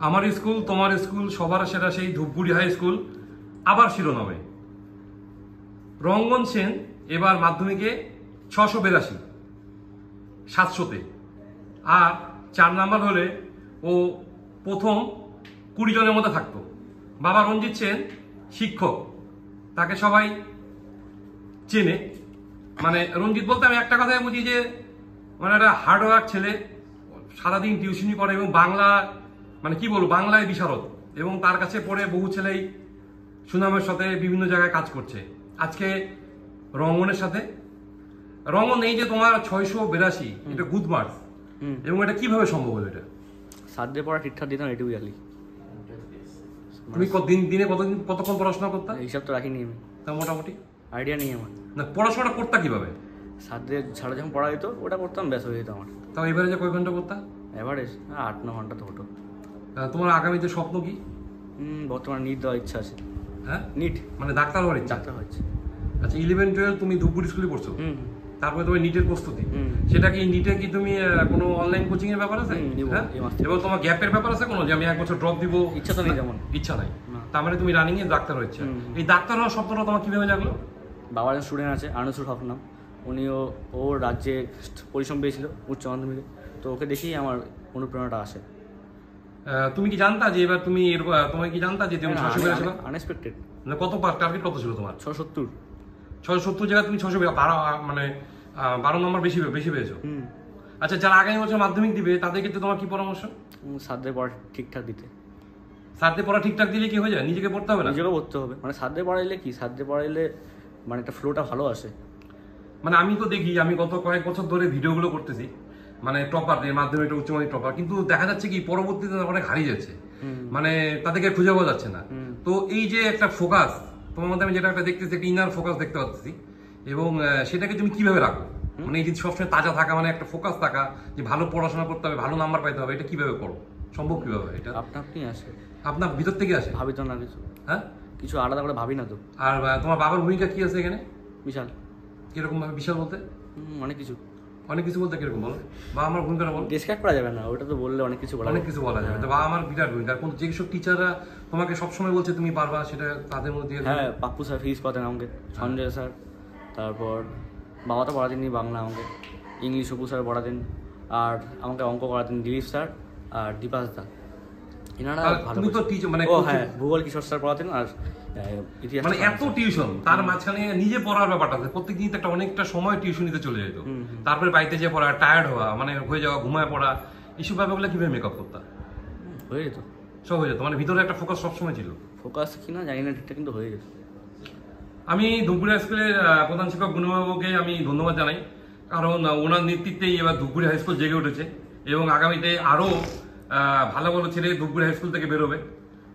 আমার স্কুল তোমার স্কুল সবার সেরা সেই ধূপগুড়ি হাই স্কুল আবার শিরোনামে। রঙ্গন সেন এবার মাধ্যমিকে 682, 700-তে। আর 4 নাম্বার হলে ও প্রথম 20 জনের মধ্যে থাকতো। বাবা রঞ্জিত সেন শিক্ষক, তাকে সবাই চেনে। মানে রঞ্জিত বলতে আমি একটা কথাই বুঝি যে মানে একটা হার্ডওয়ার্ক ছেলে, সারাদিন টিউশনি করে এবং বাংলা মানে কি বলবো বাংলায় বিশারদ, এবং তার কাছে পড়ে বহু ছেলেই সুনামের সাথে বিভিন্ন জায়গায় কাজ করছে। আজকে রঙ্গনের সাথে রঙ্গন, এই যে তোমার 682 এটা গুড মার্কস, এবং এটা কিভাবে সম্ভব হলো? এটা সাধ্যে পড়া ঠিকঠাক দিতাম এটুকুই খালি। তুমি দিনে কতক্ষণ পড়াশোনা করতে? হিসাব তো রাখিনি আমি, তা মোটামুটি আইডিয়া নেই আমার। না, পড়াশোনাটা করতে কিভাবে? সাধ্যে ছাড়া যখন পড়া যেত ওটা করতাম, ব্যাস হয়ে যেত আমার। তাও এবারে যে কয় ঘন্টা পড়তা? এভারেজ 8-9 ঘন্টা তো হতো। তোমার আগামীতে স্বপ্ন কি? বর্তমানে নিট দেওয়ার ইচ্ছা আছে। হ্যাঁ, নিট মানে ডাক্তার হওয়ার ইচ্ছা? ডাক্তার হচ্ছে। আচ্ছা, 11-12 তুমি ধূপগুড়ি স্কুলে পড়ছো, তারপরে তোমার নিটের প্রস্তুতি, সেটা কি নিটে কি তুমি কোনো অনলাইন কোচিং এর ব্যাপার আছে? হ্যাঁ, এবং তোমার গ্যাপের ব্যাপার আছে কোনো, যে আমি 1 বছর ড্রপ দিব? ইচ্ছা তো নেই, যেমন ইচ্ছা নাই। তার মানে তুমি রানিং এ ডাক্তার হচ্ছে। এই ডাক্তার হওয়ার স্বপ্নটা তোমার কিভাবে জাগলো? বাবার একজন স্টুডেন্ট আছে আনসুর স্বপ্ন, উনিও ও রাজ্যে পরিশ্রম পেয়েছিল উচ্চ মাধ্যমিকে, তো ওকে দেখেই আমার অনুপ্রেরণাটা আসে। তুমি কি জানতা যে এবার তুমি কি জানতা যে তুমি 600 পেয়েছিল? আনএক্সপেক্টেড। মানে কত টার্গেট কত ছিল তোমার? 670 জায়গায় তুমি 600 মানে 12 নম্বর বেশি পেয়েছো। আচ্ছা, যারা আগামী বছর মাধ্যমিক দিবে তাদের ক্ষেত্রে তোমার কি পরামর্শ? সাধ্যে পড়া ঠিকঠাক দিতে। সাধ্যে পড়া ঠিকঠাক দিলে কি হয়ে যায়? নিজেকে পড়তে হবে না? নিজেকে পড়তে হবে। মানে সাধ্যে পড়াইলে কি, সাধ্যে পড়াইলে মানে একটা ফ্লোটা ভালো আসে। মানে আমি তো দেখি, আমি গত কয়েক বছর ধরে ভিডিওগুলো করতেছি, মানে টপারদের মাধ্যমে একটা উচ্চমাধ্যমিক টপার, কিন্তু দেখা যাচ্ছে কি পরবর্তীতে অনেক হারিয়ে যাচ্ছে, মানে তাদেরকে খুঁজে পাওয়া যাচ্ছে না। তো এই যে একটা ফোকাস তোমার মধ্যে আমি যেটা একটা দেখতেছি, একটা ইনার ফোকাস দেখতে পাচ্ছি, এবং সেটাকে তুমি কিভাবে রাখো? মানে এই যে সবসময় তাজা থাকা, মানে একটা ফোকাস থাকা, যে ভালো পড়াশোনা করতে হবে, ভালো নাম্বার পাইতে হবে, এটা কিভাবে করো? সম্ভব কিভাবে? এটা আপনি আসে, আপনার ভিতর থেকে আসে? ভাবি তো না কিছু। হ্যাঁ, কিছু আলাদা করে ভাবি না তো। আর তোমার বাবার ভূমিকা কি আছে এখানে? বিশাল। কিরকম ভাবে বিশাল বলতে? অনেক কিছু বলতে কিরকম বলো? বা আমার ভূমিকাটা বলো। ডিসক্রাইব করা যাবে না, ওটা তো বললে অনেক কিছু বলা যাবে। বা আমার বিরাট ভূমিকা। কোন যেসব টিচাররা তোমাকে সবসময় বলছে তুমি পারবা, সেটা তাদের মধ্যে হ্যাঁ, পাপ্পু স্যার ফিজিক্স পড়াতেন আমাকে, সঞ্জয় স্যার, তারপর বাবা তো পড়াতেন বাংলা আমাকে, ইংলিশ অপু স্যার পড়াতেন, আর আমাকে অঙ্ক করাতেন দিলীপ স্যার আর দীপাস দা। এনারা ভালো। তুমি তো টিচার, মানে হ্যাঁ, ভূগোল কিশোর স্যার পড়াতেন, আর ইতিহাস। মানে এত টিউশন, তার মাঝখানে নিজে পড়ার ব্যাপারটা আছে। প্রত্যেকদিন একটা অনেকটা সময় টিউশনিতে চলে যেত, তারপরে বাড়িতে যে পড়া, টায়ার্ড হওয়া, মানে হয়ে যাওয়া, ঘুমায় পড়া, এইসব ব্যাপারগুলো কিভাবে মেকআপ করতা? হয়ে যেত, সব হয়ে যেত। মানে ভিতরে একটা ফোকাস সবসময় ছিল। ফোকাস কিনা জানি না ঠিকঠাক, কিন্তু হয়ে যেত। আমি ধূপগুড়ি হাই স্কুলের প্রধান শিক্ষক গুণবাবুকে আমি ধন্যবাদ জানাই, কারণ ওনার নেতৃত্বেই এবার ধূপগুড়ি হাই স্কুল জেগে উঠেছে, এবং আগামীতে আরো ভালো ভালো ছেলে ধূপগুড়ি হাই স্কুল থেকে বেরোবে।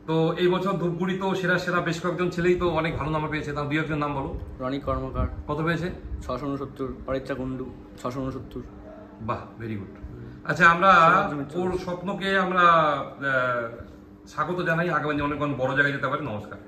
তো এই বছর ধূপগুড়ি তো সেরা বেশ কয়েকজন ছেলেই তো অনেক ভালো নাম্বার পেয়েছে। তার 2-1 নাম বলো। রনি কর্মকার কত পেয়েছে? 669, অরিত্রা কুন্ডু 669। বাহ, ভেরি গুড। আচ্ছা, আমরা ওর স্বপ্নকে আমরা স্বাগত জানাই, আগামী অনেক বড় জায়গায় যেতে পারে। নমস্কার।